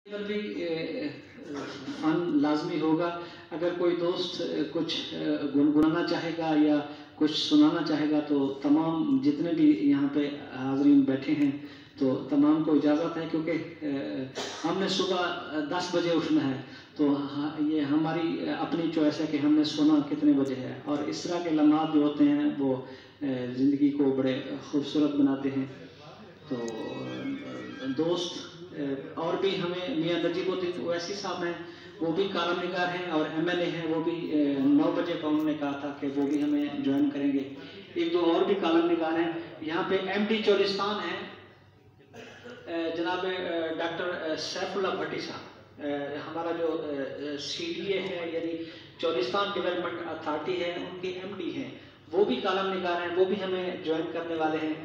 पर भी फन लाजमी होगा। अगर कोई दोस्त कुछ गुनगुनाना चाहेगा या कुछ सुनाना चाहेगा तो तमाम जितने भी यहाँ पे हाज़रीन बैठे हैं तो तमाम को इजाज़त है, क्योंकि हमने सुबह 10 बजे उठना है। तो ये हमारी अपनी चॉइस है कि हमने सोना कितने बजे है, और इस तरह के लम्हात जो होते हैं वो ज़िंदगी को बड़े खूबसूरत बनाते हैं। तो दोस्त और भी हमें मियाँ नजीबुद्दीन ओवैसी साहब हैं, वो भी कालम निगार हैं और MLA हैं। वो भी 9 बजे का उन्होंने कहा था कि वो भी हमें ज्वाइन करेंगे। एक दो और भी कालम निगार हैं। यहाँ पे MD चोलिस्तान हैं, जनाब डॉक्टर सैफुल्लाह भट्टी साहब, हमारा जो CDA है यानी चोलिस्तान डेवलपमेंट अथॉरिटी है, उनके MD हैं, वो भी कालम निगार हैं, वो भी हमें ज्वाइन करने वाले हैं।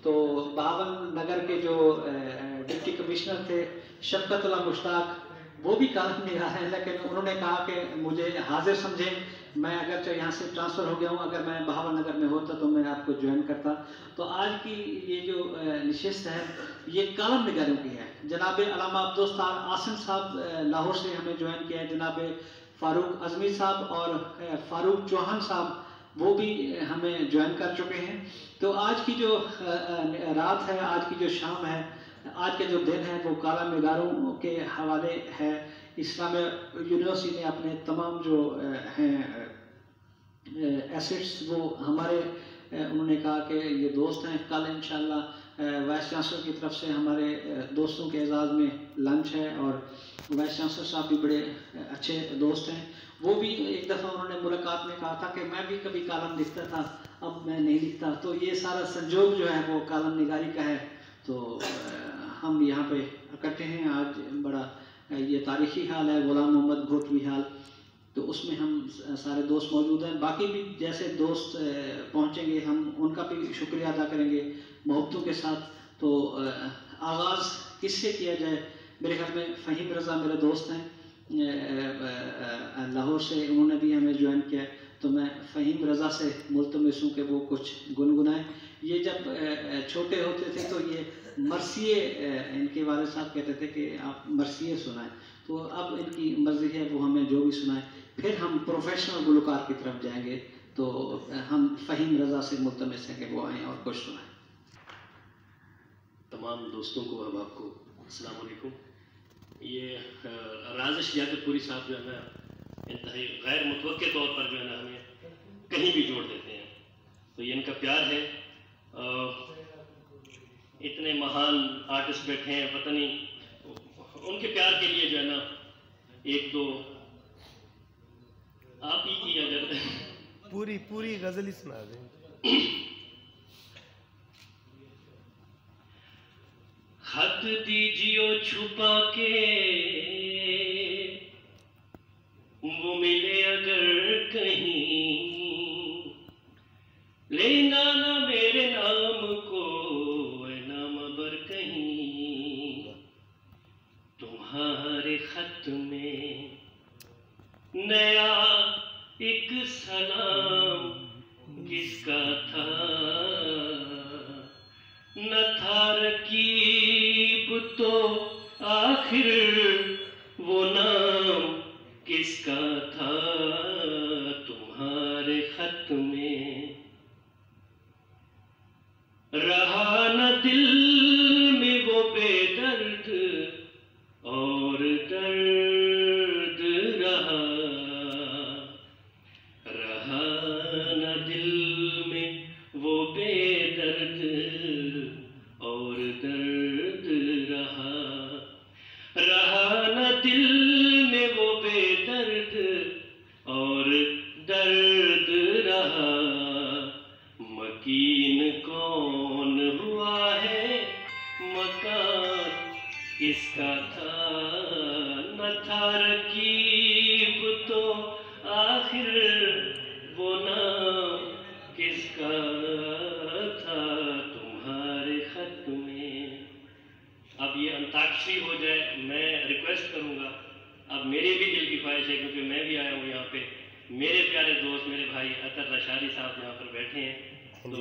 तो बहावन नगर के जो डिप्टी कमिश्नर थे शफकतुल्लाह मुश्ताक, वो भी कालम निगार हैं, लेकिन उन्होंने कहा कि मुझे हाजिर समझें, मैं अगर यहाँ से ट्रांसफ़र हो गया हूँ, अगर मैं बहावन नगर में होता तो मैं आपको ज्वाइन करता। तो आज की ये जो नशिस्त है ये कालम निगारों की है। जनाब अल्लामा अब्दुल आसिम साहब लाहौर से हमें ज्वाइन किया है, जनाब फ़ारूक अज़मी साहब और फ़ारूक चौहान साहब वो भी हमें ज्वाइन कर चुके हैं। तो आज की जो रात है, आज की जो शाम है, आज के जो दिन है वो कालम निगारों के हवाले है। इस्लामिया यूनिवर्सिटी ने अपने तमाम जो हैं एसेट्स वो हमारे उन्होंने कहा कि ये दोस्त हैं। कल इंशाल्लाह वाइस चांसलर की तरफ से हमारे दोस्तों के एजाज़ में लंच है, और वाइस चांसलर साहब भी बड़े अच्छे दोस्त हैं। वो भी एक दफ़ा उन्होंने मुलाकात में कहा था कि मैं भी कभी कालम लिखता था, अब मैं नहीं लिखता। तो ये सारा संजोग जो है वो कालम निगारी का है। तो हम यहाँ पे इकट्ठे हैं आज, बड़ा ये तारीख़ी हाल है, ग़ुलाम मोहम्मद घोटवी हाल, तो उसमें हम सारे दोस्त मौजूद हैं। बाकी भी जैसे दोस्त पहुँचेंगे हम उनका भी शुक्रिया अदा करेंगे मोहब्बतों के साथ। तो आगाज़ किससे किया जाए? मेरे ख्याल में फ़हीम रज़ा मेरे दोस्त हैं लाहौर से, उन्होंने भी हमें ज्वाइन किया, तो मैं फ़हीम रज़ा से मुल्तमिस हूँ कि वो कुछ गुनगुनाएँ। ये जब छोटे होते थे तो ये मरसिए इनके वालिद साहब कहते थे कि आप मरसिए सुनाएं, तो अब इनकी मर्ज़ी है वो हमें जो भी सुनाएं। फिर हम प्रोफेशनल गुलकार की तरफ जाएंगे, तो हम फ़हीम रज़ा से मुल्तमिस हैं कि वो आएँ और कुछ सुनाएं। तमाम दोस्तों को और आपको अस्सलाम वालेकुम। ये राजिश याकूबपुरी साहब जो है ना इंतहाई गैर मुतवक्के तौर पर जो है ना हमें कहीं भी जोड़ देते हैं, तो ये इनका प्यार है। इतने महान आर्टिस्ट बैठे हैं, पता नहीं उनके प्यार के लिए जो है ना एक दो आप ही की अगर पूरी गजल ही सुना दें। खत दीजियो छुपा के वो मिले अगर कहीं, लेना ना मेरे नाम को नाम बर कहीं। तुम्हारे खत में नया एक सलाम किसका था, न था रकीब तो आखिर वो नाम किसका था। तुम्हारे खत में रहा न दिल में वो बेदर्द और दर्द रहा, रहा न दिल में वो बेदर्द और दर्द रहा, रहा न दिल में वो बेदर्द और दर्द रहा। मकीन कौन हुआ है, मकान किसका था, न था रकीब तो आखिर वो नाम किसका था। तुम्हारे खत में अब ये अंताक्षरी हो जाए, मैं रिक्वेस्ट करूंगा। अब मेरी भी दिल की ख्वाहिश है, क्योंकि मैं भी आया हूँ यहाँ पे, मेरे प्यारे दोस्त मेरे भाई अतर रशादी साहब यहाँ पर बैठे हैं, तो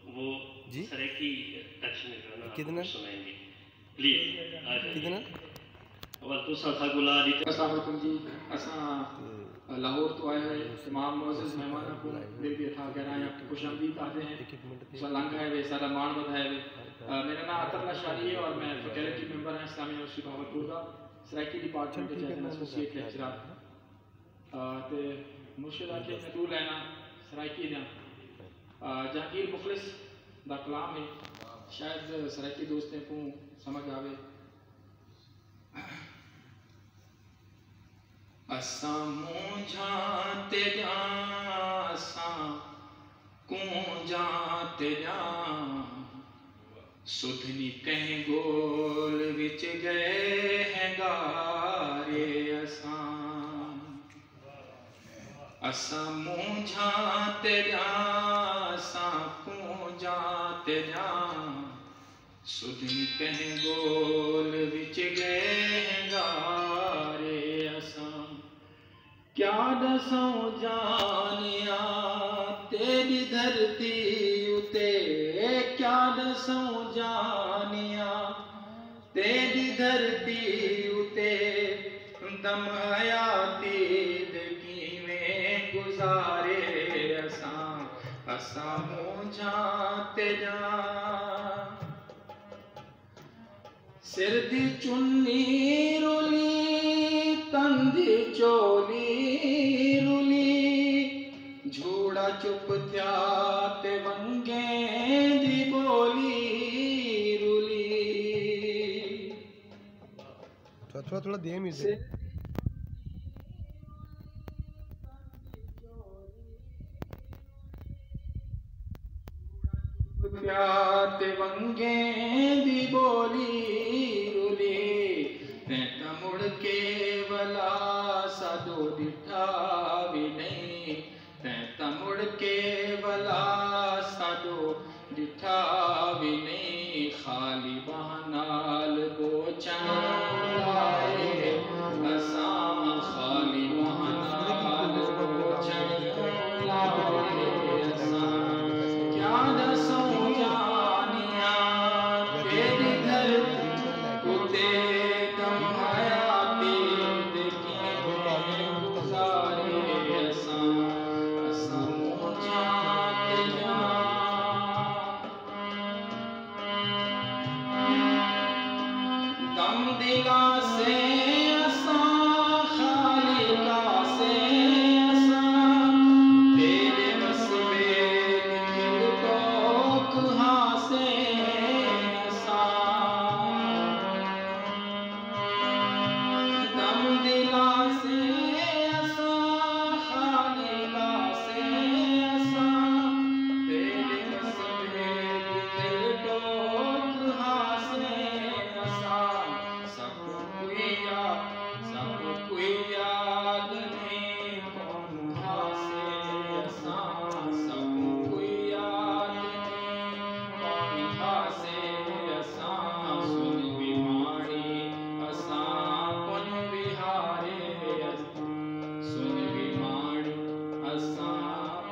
वो सरेकी टच में जो है ना कितना सुनाएंगे। प्लीज आ जाइए। कितना और तुसा था गुला दी अस्सलाम वालेकुम जी। असां लाहौर तो आए हुए तमाम मोअज़्ज़ज़ मेहमानों को दिल भी अथा कह रहे हैं, आपको खुशामदीद कहते हैं। लंघ है वे सारा मान बधाए वे। मेरा नाम अतरला शाही है और मैं फैकल्टी मेंबर हैं इस्लामी यूनिवर्सिटी भावलपुर का सराइकी डिपार्टमेंट के एसोसिएट लेक्चरर ते मुर्शिद आखे मैं तू लेना सराइकी दा जहांगीर मुखलिस दा कलाम है, शायद सराइकी दोस्तों को समझ आवे। असां मुझाते जा असां जाते जा सुधनी कहीं गोल विच गए हैं गारे असां मुझाते जा असां जाते जा सुधनी कहीं गोल विच गए हैं गारे क्या दसों जानिया तेरी धरती उते क्या दसों जानिया तेरी धरती उते दम हयाती किवें गुजारे असां मुझाते जा सिर दी चुन्नी रुली तंदी चोली रुली झूड़ा चुप थिया ते वंगे दी बोली रुली। थोड़ा धीमी म्यूजिक। ते वंगे दी बोली रुली तैं मुड़ के वला सादो दिठा भी नहीं तैं मुड़ के वला सादो दिठा भी नहीं खाली बहनाल बोचन लाए असां खाली बहनाल बोचन लाए असां क्या दसों जानिया तेरी धरती उते दम हयाती किवें गुजारे असां मुझाते जा दम दिला से असां खालिका से असां तेरे मसबे दिल को कहाँ से दम दिला से असां खालिका से असां तेरे मसबे दिल को कहाँ से सब कोई याद नहीं कौन हासे असां सब कोई याद नहीं कौन हासे असां सुन बीमारी असां पुन विहारे सुन बीमारी असां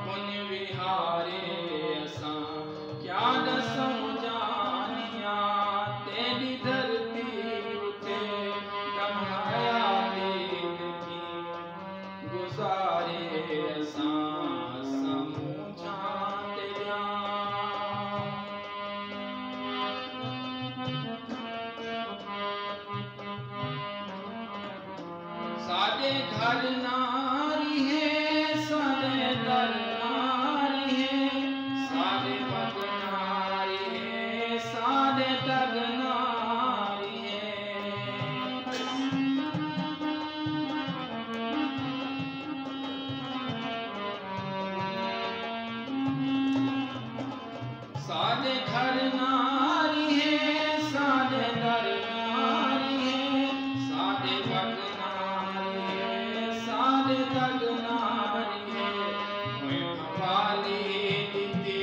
पुन विहारे असां क्या दसों जानिया तेरी धरती उते दम हयाती गुजारे असां मुझाते जा सादे घर नारी है सादे दर नारी है सादे पग नारी है सादे तग नारी है सादे घर नारी है सादे दर नारी है सादे पग नारी है सादे तग नारी है कोई हवाली दी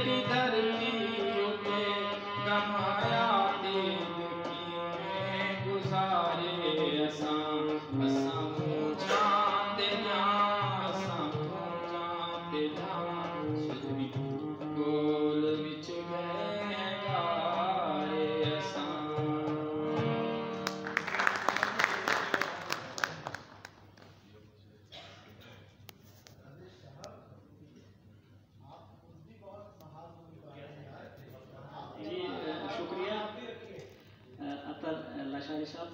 दी धरती उते कमाया दीद की में गुजारे असां असां चांदे जा असां चांदे जा सुजनी गोल विच गए गारे असां। जी शुक्रिया अतर लाशारी साहब।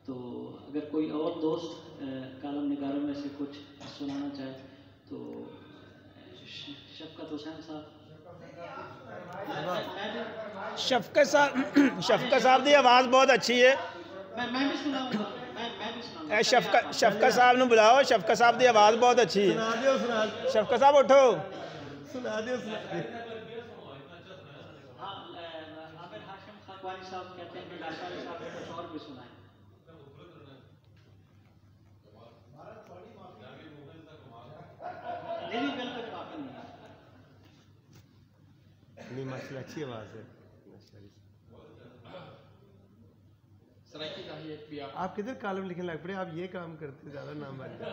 तो अगर कोई और दोस्त कालम निगारों में से कुछ सुनाना चाहे तो शफकत हुसैन साहब। शफकत साहब की आवाज़ बहुत अच्छी है। मैं भी सुनाऊंगा, मैं भी सुनाऊंगा। शफकत साहब ने बुलाओ, शफकत साहब की आवाज़ बहुत अच्छी है। शफकत साहब उठो। सुना दियो हाँ, आबिद हाशिम खाकवानी साहब कहते हैं कि लाशारी साहब ने कुछ और भी सुनाए। नहीं बिल्कुल काफी नहीं है। नहीं माशाल्लाह अच्छी आवाज़ है। सराइकी दाही एक भी आप किधर कॉलम लिखने लग पड़े? आप ये काम करते ज़्यादा नाम बन जाए।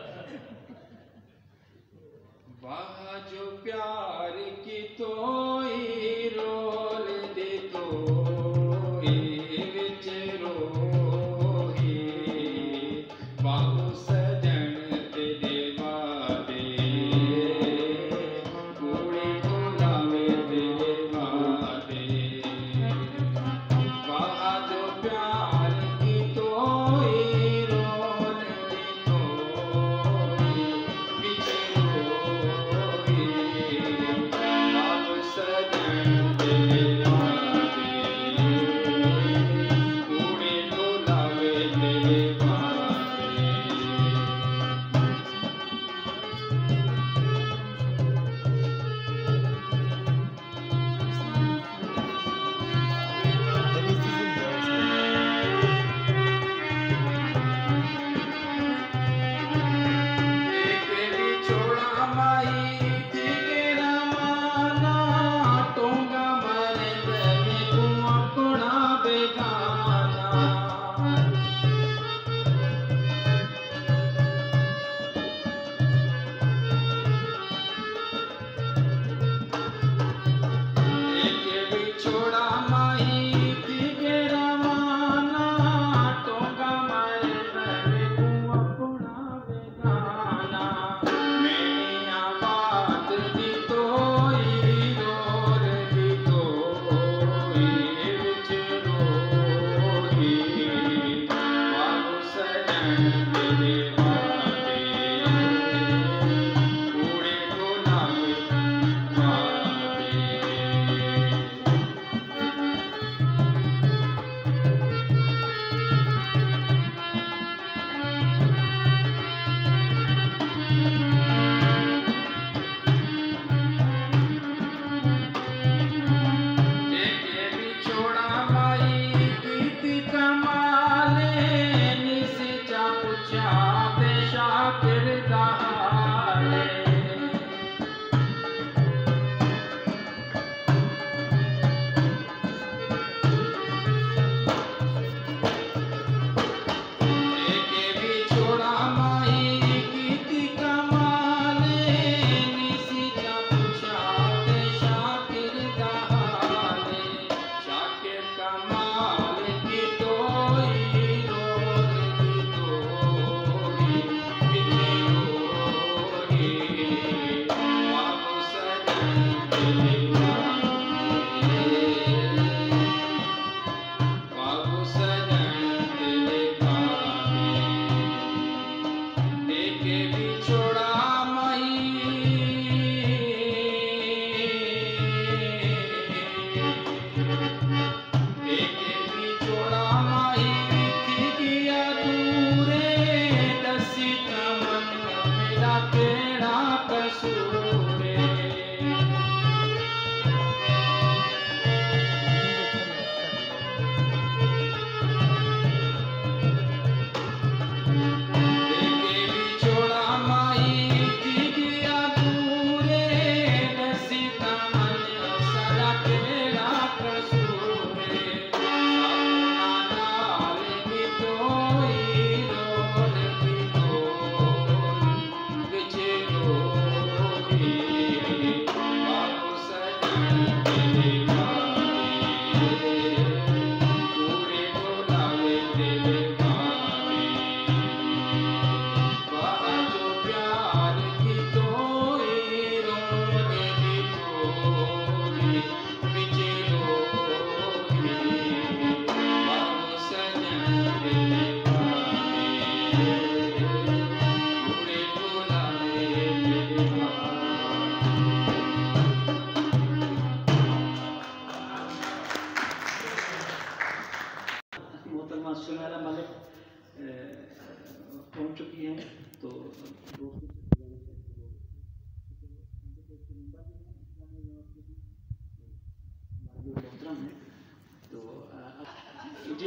वाह जो प्यार की तोई रोल दे तोई विच रोही बाहु सजन तेरे वादे कूड़े बुलावे तेरे वादे। वाह जो प्यार की तोई रोल दे तोई विच रोही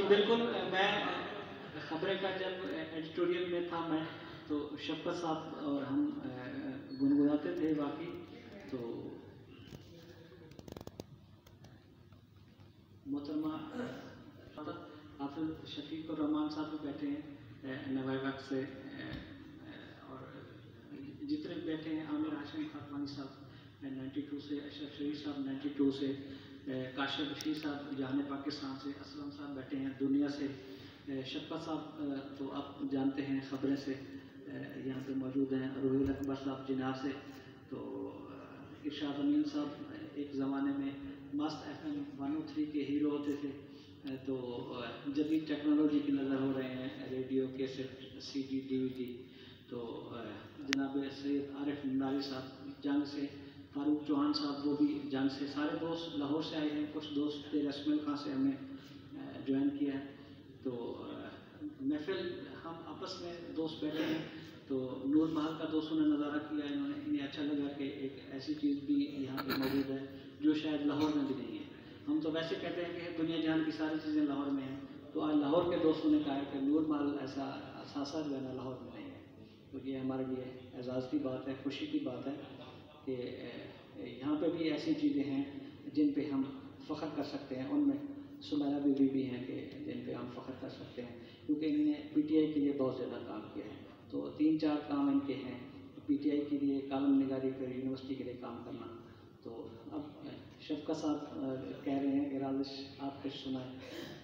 बिल्कुल मैं खबरें का जब एडिटोरियल में था मैं तो शफकत साहब और हम गुनगुनाते थे बाकी तो मोहतरमा हाफिज शफीक और रहमान साहब भी बैठे हैं नवाई वक्त से और जितने बैठे हैं आमिर हाशिम खातवानी साहब 92 से, अशरफ शरीफ साहब 92 से, काशिफ बशीर साहब जहान पाकिस्तान से, असलम साहब बैठे हैं दुनिया से, शफकत साहब तो आप जानते हैं खबरें से यहाँ पे मौजूद हैं, रोहिल अकबर साहब जिनार से, तो इरशाद अमीन साहब एक ज़माने में मस्त FM 103 के हीरो होते थे, तो जदीद टेक्नोलॉजी की नज़र हो रहे हैं, रेडियो कैसेट CD DVD, तो जनाब सैयद आरिफ नारी साहब जंग से, फारूक चौहान साहब वो भी जंग से, सारे दोस्त लाहौर से आए हैं, कुछ दोस्त रस्मल खां से हमें ज्वाइन किया है, तो महफिल हम आपस में दोस्त बैठे हैं, तो नूर महल का दोस्तों ने नज़ारा किया, इन्हें अच्छा लगा कि एक ऐसी चीज़ भी यहाँ पर मौजूद है जो शायद लाहौर में भी नहीं है। हम तो वैसे कहते हैं कि दुनिया जहान की सारी चीज़ें लाहौर में हैं, तो आज लाहौर के दोस्तों ने कहा कि नूर महल ऐसा असासा जो है ना लाहौर में नहीं है, तो ये हमारे लिए एजाज़ की बात है, खुशी की बात है कि यहाँ पे भी ऐसी चीज़ें हैं जिन पे हम फ़ख्र कर सकते हैं, उनमें सुमैरा बीबी भी हैं कि जिन पे हम फ़ख्र कर सकते हैं, क्योंकि इन्होंने PTI के लिए बहुत ज़्यादा काम किया है, तो 3-4 काम इनके हैं, PTI के लिए कालम निगारी, फिर यूनिवर्सिटी के लिए काम करना। तो अब शफकत साहब कह रहे हैं कि राजिश आप कुछ सुनाएं,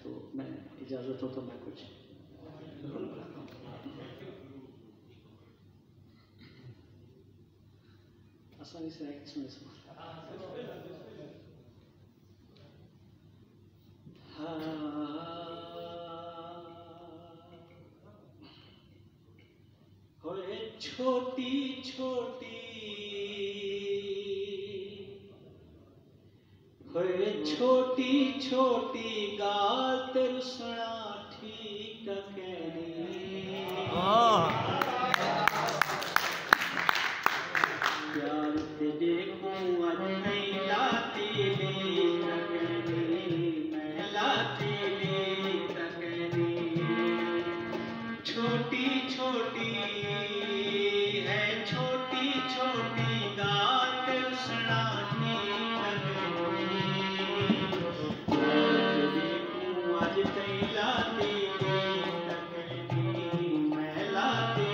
तो मैं इजाज़त हो तो मैं कुछ आसानी से है किसमें होए छोटी छोटी होए छोटी छोटी गात रुसना ठीक कहनी प्यार से देखूं आज नहीं लाती मैं लाती छोटी छोटी है छोटी छोटी गात रुसना आज कहीं लाती मैं लाती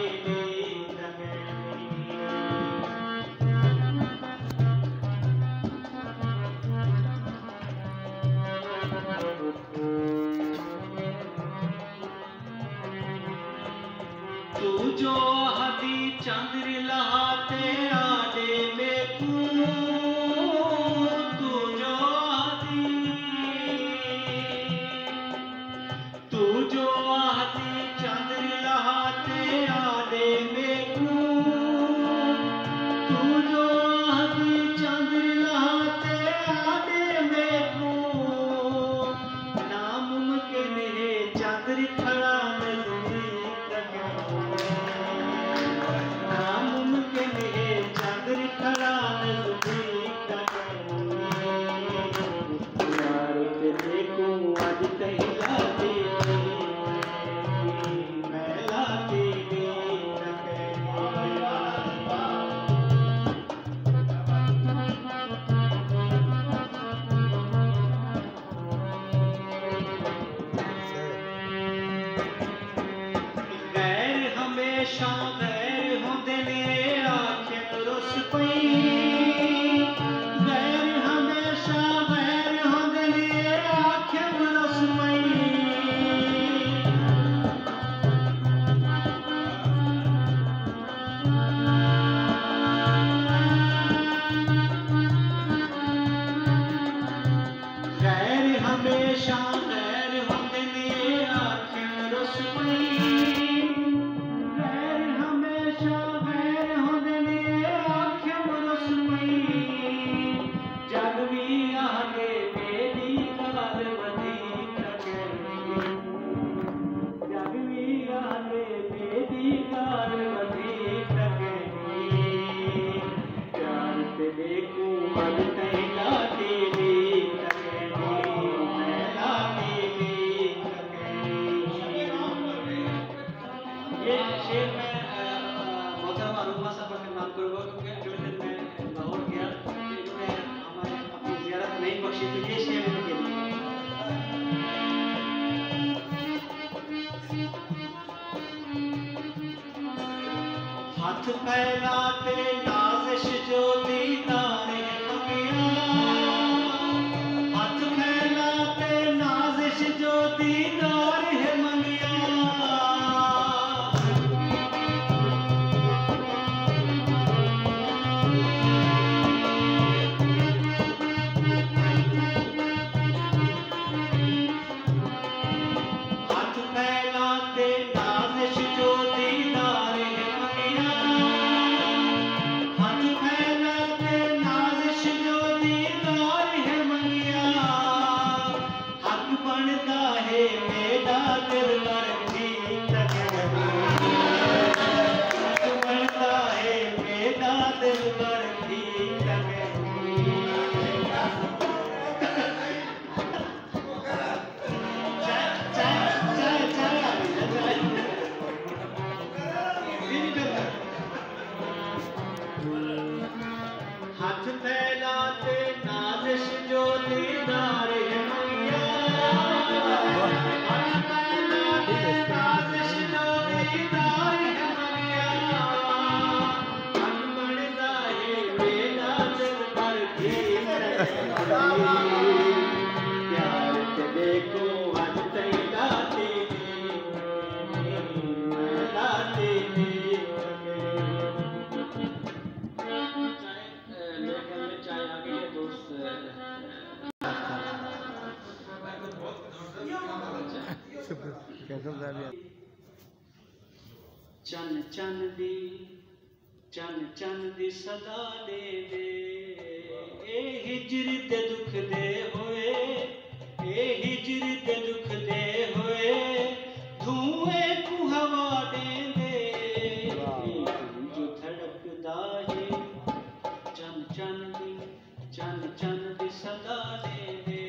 तू जो हदी चंद्र लहाते आदे में तू जो हदी चंद्र लहाते आदे में तू जो हदी चंद्र लहाते आदे में तू नामुमकिन है चंद्र खड़ा नामुमकिन है चंद्र खड़ा यार के देखूं आज कहीं लाती मैं लाती गैर हमेशा गैर होंदे ने आंखें रुस पई गैर हमेशा गैर होंदे ने आंखें रुस पई गैर हमेशा गैर होंदे ने आंखें रुस पई गैर हमेशा गैर होंदे ने आंखें रुस पई जग भी आगे मेरी काल वधीक कहनी जग भी आगे मेरी काल वधीक कहनी प्यार से देखूं मन कहीं लाती मैं लाती खुशी, तो ये शेर उनके लिए। हाथ फैलाते नाज़िश जो दीदार है मंगिया, हाथ फैलाते नाज़िश जो दीदार है मंगिया, हाथ फैलाते नाज़िश जो दीदार है मंगिया, हाथ फैलाते नाज़िश जो दीदार है मंगिया, हक बनता है मेरा दिलबर ठीक हक बनता है मेरा दिलबर ठीक हाथ फैलाते नाज़िश जो दीदार है मंगिया, हाथ फैलाते नाज़िश जो दीदार है मंगिया, हक बनता है मेरा दिलबर ठीक प्यार ते देखो आज तई दाती दाती चाय आ गई है दोस्त। चन चन दी सदा दे दे, ए हिजर ते दुख दे होए, ए हिजर ते दुख दे होए, धुएं को हवा दे दे, जो धड़कदा है चन दी सदा दे दे।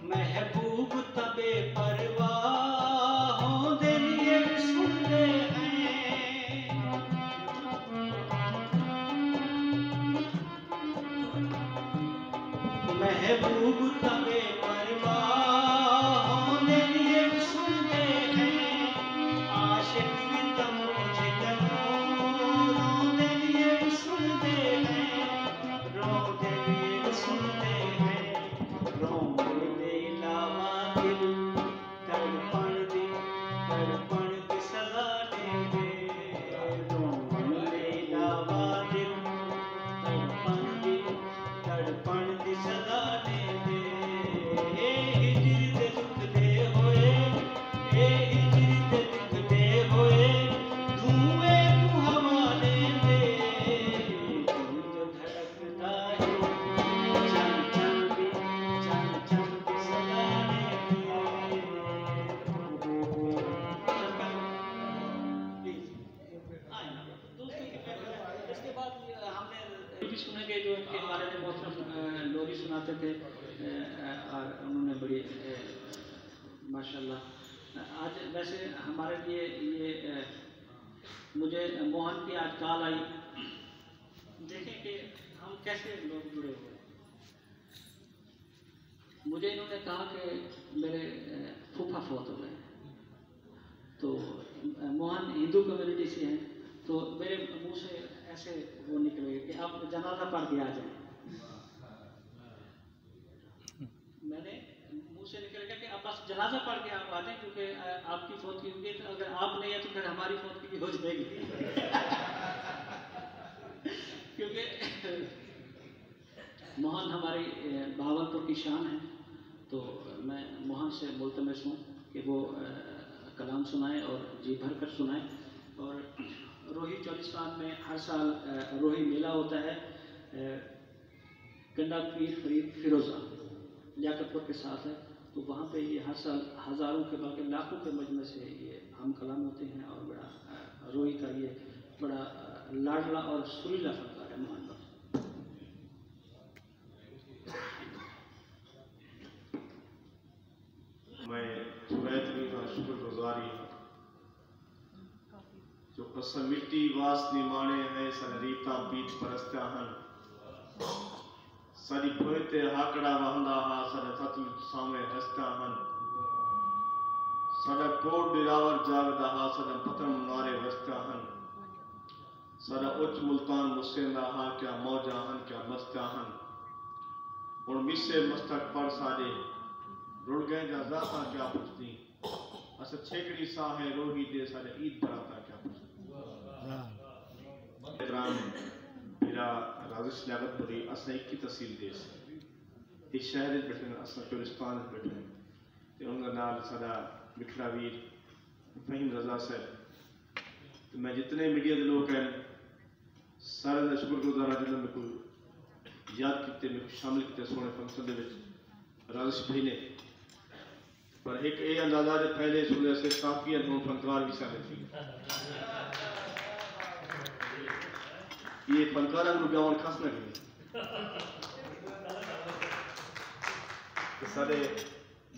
महबूब तबे परवाहों दे लिए सुनते हैं, महबूब तबे परवाहों दे लिए सुनते हैं, आशिक भी तमोजे करों दे लिए सुनते हैं, रो दे लिए सुनते हैं, रो दे लावा दिल तड़पण दी सदा दे दे, रो दे लावा दिल तड़पण दी सदा दे दे, ए हिजर ते दुख दे होए, ए हिजर ते दुख दे होए, धुएं को हवा दे दे, जो धड़कता है चन दी सदा दे दे। इसके बाद हमने भी सुनेंगे जो इनके बारे में मोहतरम लोरी सुनाते थे, और उन्होंने बड़ी माशाल्लाह आज वैसे हमारे लिए ये मुझे मोहन की आज कॉल आई, देखें कि हम कैसे लोग जुड़े हुए। मुझे इन्होंने कहा कि मेरे फूफा फौत हो गए, तो मोहन हिंदू कम्युनिटी से हैं, तो मेरे मुंह से ऐसे वो निकले कि आप जनाजा पढ़ के आ जाएं। मैंने मुंह से निकल गया कि आप बस जनाजा पढ़ के आप आ जाएं, क्योंकि आपकी फौत की होगी, तो अगर आप नहीं है तो फिर हमारी फौत की हो जाएगी। क्योंकि मोहन हमारी बहावलपुर की शान है, तो मैं मोहन से मुल्तमस हूँ कि वो कलाम सुनाए और जी भर कर सुनाए। और रोही चौलिस्तान में हर साल रोही मेला होता है, गंडा पीर फरीद फिरोज़ा लियाकतपुर के साथ है, तो वहाँ पे ये हर साल हज़ारों के बल्कि लाखों के मजमे से ये हम कलाम होते हैं, और बड़ा रोही का ये बड़ा लाडला और सुरीला फनकार है मोहन। मैं सुबह उस मिट्टी वासनी माने है सन रीता पीठ परस्त्या हन सारी भोते हाकड़ा वहंदा हा सन सतलुज सामे हस्त्या हन साडा कोट दिरावर जागदा हा सन पतम नारे वस्त्या हन साडा उच्च मुल्तान मुसेंदा हा क्या मौजा हन क्या मस्त्या हन और मिसे मस्तक पर साडे रुड़ गए जा जाता क्या पुछती अस छेकड़ी सा है रोगी दे साडे ईद बराता क्या पुछती इकराम मेरा राजिश लियाकतपुरी अस एक ही तहसील देश इस शहर में बैठे अस चोलिस्तान में बैठे ते उनका नाल साडा मिठड़ा वीर फहीम रजा साहब तो मैं जितने मीडिया के लोग हैं सारे का शुक्रगुजार हाँ जिन्होंने मेरे को याद किए मेरे को शामिल किए सोने फंक्शन के राजिश भाई ने पर एक ये अंदाजा जो पहले सुने से काफी अनुभव फनकार भी शामिल थी ये फनकारा को ब्यावन खास न करें सारे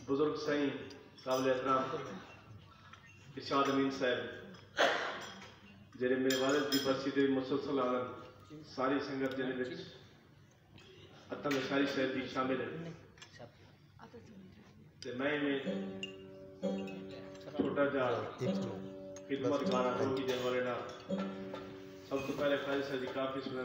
बुजुर्ग सही काबिल एहतराम इरशाद अमीन साहब जेरे मेरे वालिद की बरसी दे मुसलसल आनंद सारी संगत जेरे विच अतम सारी साहब भी शामिल है ते मैं छोटा जा खिदमत गाना रोगी देने वाले ना सब तो पहले खाली साहब जी काफी सुनना